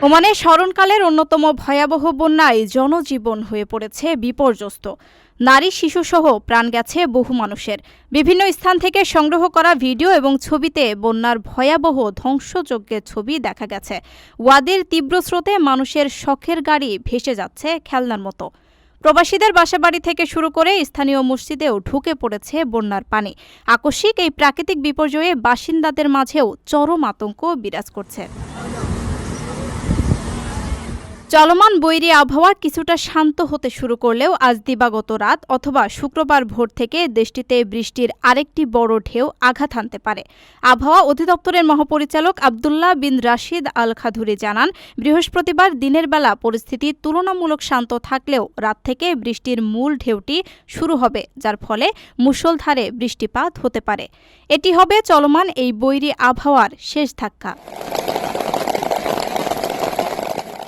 ওমানে স্মরণকালের অন্যতম ভয়াবহ বন্যায় জনজীবন হয়ে পড়েছে বিপর্যস্ত। নারী শিশুসহ প্রাণ গেছে বহু মানুষের। বিভিন্ন স্থান থেকে সংগ্রহ করা ভিডিও এবং ছবিতে বন্যার ভয়াবহ ধ্বংসযজ্ঞের ছবি দেখা গেছে। ওয়াদির তীব্র স্রোতে মানুষের শখের গাড়ি ভেসে যাচ্ছে খেলনার মতো। প্রবাসীদের বাসাবাড়ি থেকে শুরু করে স্থানীয় মসজিদেও ঢুকে পড়েছে বন্যার পানি। আকস্মিক এই প্রাকৃতিক বিপর্যয়ে বাসিন্দাদের মাঝেও চরম আতঙ্ক বিরাজ করছে। চলমান বৈরী আবহাওয়া কিছুটা শান্ত হতে শুরু করলেও আজ দিবাগত রাত অথবা শুক্রবার ভোর থেকে দেশটিতে বৃষ্টির আরেকটি বড় ঢেউ আঘাত হানতে পারে। আবহাওয়া অধিদপ্তরের মহাপরিচালক আবদুল্লাহ বিন রাশিদ আল খাধুরি জানান, বৃহস্পতিবার দিনের বেলা পরিস্থিতি তুলনামূলক শান্ত থাকলেও রাত থেকে বৃষ্টির মূল ঢেউটি শুরু হবে, যার ফলে মুষলধারে বৃষ্টিপাত হতে পারে। এটি হবে চলমান এই বৈরী আবহাওয়ার শেষ ধাক্কা।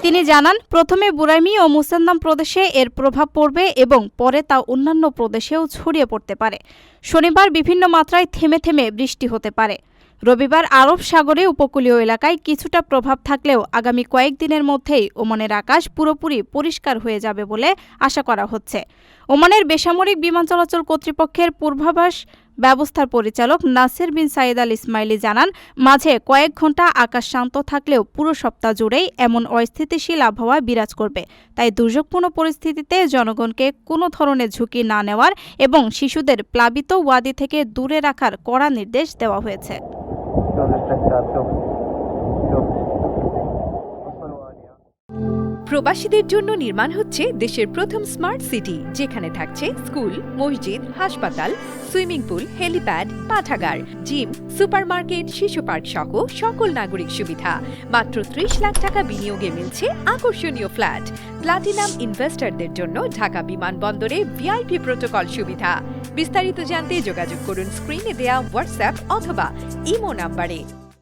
তিনি জানান, প্রথমে বুরাইমি ও মুসান্নাম প্রদেশে এর প্রভাব পড়বে এবং পরে তা অন্যান্য প্রদেশেও ছড়িয়ে পড়তে পারে। শনিবার বিভিন্ন মাত্রায় থেমে থেমে বৃষ্টি হতে পারে। রবিবার আরব সাগরে উপকূলীয় এলাকায় কিছুটা প্রভাব থাকলেও আগামী কয়েকদিনের মধ্যেই ওমানের আকাশ পুরোপুরি পরিষ্কার হয়ে যাবে বলে আশা করা হচ্ছে। ওমানের বেসামরিক বিমান চলাচল কর্তৃপক্ষের পূর্বাভাস ব্যবস্থার পরিচালক নাসির বিন সাইদ আল ইসমাইলি জানান, মাঝে কয়েক ঘণ্টা আকাশ শান্ত থাকলেও পুরো সপ্তাহ জুড়েই এমন অস্থিতিশীল আবহাওয়া বিরাজ করবে। তাই দুর্যোগপূর্ণ পরিস্থিতিতে জনগণকে কোনো ধরনের ঝুঁকি না নেওয়ার এবং শিশুদের প্লাবিত ওয়াদি থেকে দূরে রাখার কড়া নির্দেশ দেওয়া হয়েছে। প্রবাসীদের জন্য নির্মাণ হচ্ছে দেশের প্রথম স্মার্ট সিটি, যেখানে থাকছে স্কুল, মসজিদ, হাসপাতাল, সুইমিং পুল, হেলিপ্যাড, পাঠাগার, জিম, সুপারমার্কেট, শিশু পার্ক সহ সকল নাগরিক সুবিধা। মাত্র ৩০ লাখ টাকা বিনিয়োগে মিলছে আকর্ষণীয় ফ্ল্যাট। প্লাটিনাম ইনভেস্টরদের জন্য ঢাকা বিমানবন্দরে ভিআইপি প্রোটোকল সুবিধা। বিস্তারিত জানতে যোগাযোগ করুন স্ক্রিনে দেয়া হোয়াটসঅ্যাপ অথবা ইমো নাম্বারে।